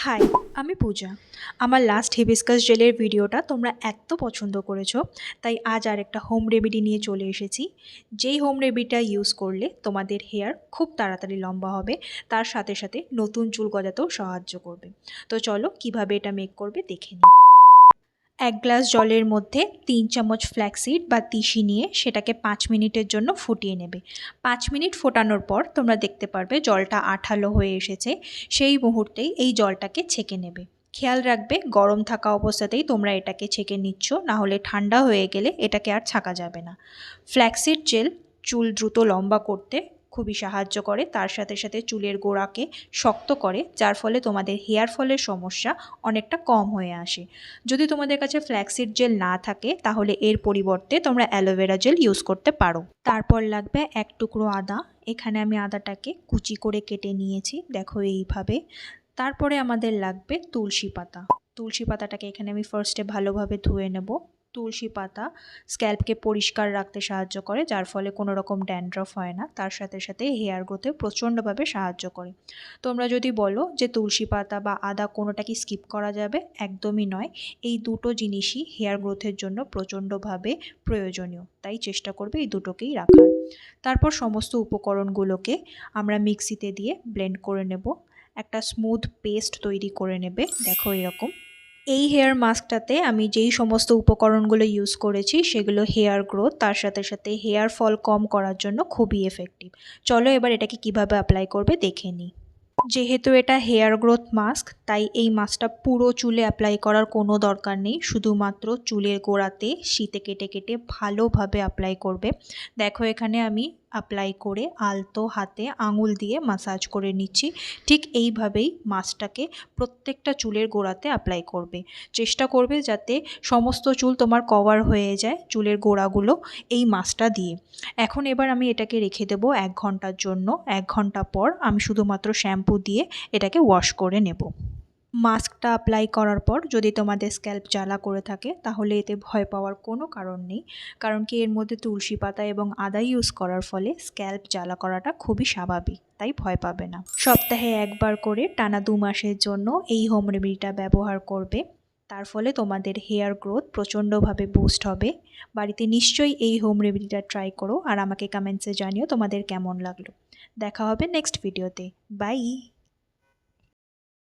High, আমি পূজা। আমার last hibiscus জেলের ভিডিওটা তোমরা এত পছন্দ করেছো, তাই আজ আর একটা হোম রেমেডি নিয়ে চলে এসেছি। যেই হোম রেমেডিটা ইউজ করলে তোমাদের হেয়ার খুব তাড়াতাড়ি লম্বা হবে, তার সাথে সাথে নতুন চুল গজাতেও সাহায্য করবে। তো চলো কিভাবে এটা মেক করবে দেখে নিই। 1 গ্লাস জলের মধ্যে 3 চামচ ফ্ল্যাক্সিড বা তিসি নিয়ে সেটাকে 5 মিনিটের জন্য ফুটিয়ে নেবে। 5 মিনিট ফোটানোর পর তোমরা দেখতে পারবে জলটা আঠালো হয়ে এসেছে। সেই মুহূর্তেই এই জলটাকে ছেঁকে নেবে। খেয়াল রাখবে গরম থাকা অবস্থাতেই তোমরা এটাকে ছেঁকে নিচ্ছ, না হলে ঠান্ডা হয়ে গেলে এটাকে আর ছাকা যাবে না। ফ্ল্যাক্সিড জেল চুল দ্রুত লম্বা করতে খুবই সাহায্য করে, তার সাথে সাথে চুলের গোড়াকে শক্ত করে, যার ফলে তোমাদের হেয়ার ফলের সমস্যা অনেকটা কম হয়ে আসে। যদি তোমাদের কাছে ফ্ল্যাক্সিড জেল না থাকে তাহলে এর পরিবর্তে তোমরা অ্যালোভেরা জেল ইউজ করতে পারো। তারপর লাগবে 1 টুকরো আদা। এখানে আমি আদাটাকে কুচি করে কেটে নিয়েছি, দেখো এইভাবে। তারপরে আমাদের লাগবে তুলসী পাতা। তুলসী পাতাটাকে এখানে আমি ফার্স্টে ভালোভাবে ধুয়ে নেব। তুলসী পাতা স্ক্যাল্পকে পরিষ্কার রাখতে সাহায্য করে, যার ফলে কোনো রকম ড্যান্ড্রফ হয় না, তার সাথে সাথে হেয়ার গ্রোথে প্রচণ্ডভাবে সাহায্য করে। তোমরা যদি বলো যে তুলসী পাতা বা আদা কোনোটা কি স্কিপ করা যাবে, একদমই নয়। এই দুটো জিনিসই হেয়ার গ্রোথের জন্য প্রচণ্ডভাবে প্রয়োজনীয়, তাই চেষ্টা করবে এই দুটোকেই রাখার। তারপর সমস্ত উপকরণগুলোকে আমরা মিক্সিতে দিয়ে ব্লেন্ড করে নেব। একটা স্মুথ পেস্ট তৈরি করে নেবে, দেখো এরকম। এই হেয়ার মাস্কটাতে আমি যেই সমস্ত উপকরণগুলো ইউজ করেছি সেগুলো হেয়ার গ্রোথ, তার সাথে সাথে হেয়ার ফল কম করার জন্য খুবই এফেক্টিভ। চলো এবার এটাকে কিভাবে অ্যাপ্লাই করবে দেখে নিই। যেহেতু এটা হেয়ার গ্রোথ মাস্ক, তাই এই মাস্কটা পুরো চুলে অ্যাপ্লাই করার কোনো দরকার নেই, শুধুমাত্র চুলের গোড়াতে শীতে কেটে কেটে ভালোভাবে অ্যাপ্লাই করবে। দেখো এখানে আমি অ্যাপ্লাই করে আলতো হাতে আঙুল দিয়ে মাসাজ করে নিচ্ছি। ঠিক এইভাবেই মাস্কটাকে প্রত্যেকটা চুলের গোড়াতে অ্যাপ্লাই করবে। চেষ্টা করবে যাতে সমস্ত চুল তোমার কভার হয়ে যায় চুলের গোড়াগুলো এই মাস্কটা দিয়ে। এখন এবার আমি এটাকে রেখে দেবো 1 ঘন্টার জন্য। 1 ঘন্টা পর আমি শুধুমাত্র শ্যাম্পু দিয়ে এটাকে ওয়াশ করে নেব। মাস্কটা অ্যাপ্লাই করার পর যদি তোমাদের স্ক্যাল্প জ্বালা করে থাকে তাহলে এতে ভয় পাওয়ার কোনো কারণ নেই, কারণ কি এর মধ্যে তুলসী পাতা এবং আদা ইউজ করার ফলে স্ক্যাল্প জ্বালা করাটা খুবই স্বাভাবিক, তাই ভয় পাবে না। সপ্তাহে 1 বার করে টানা 2 মাসের জন্য এই হোম রেমেডিটা ব্যবহার করবে। তার ফলে তোমাদের হেয়ার গ্রোথ প্রচণ্ডভাবে বুস্ট হবে। বাড়িতে নিশ্চয়ই এই হোম রেমেডিটা ট্রাই করো আর আমাকে কমেন্টসে জানিও তোমাদের কেমন লাগলো। দেখা হবে নেক্সট ভিডিওতে। বাই।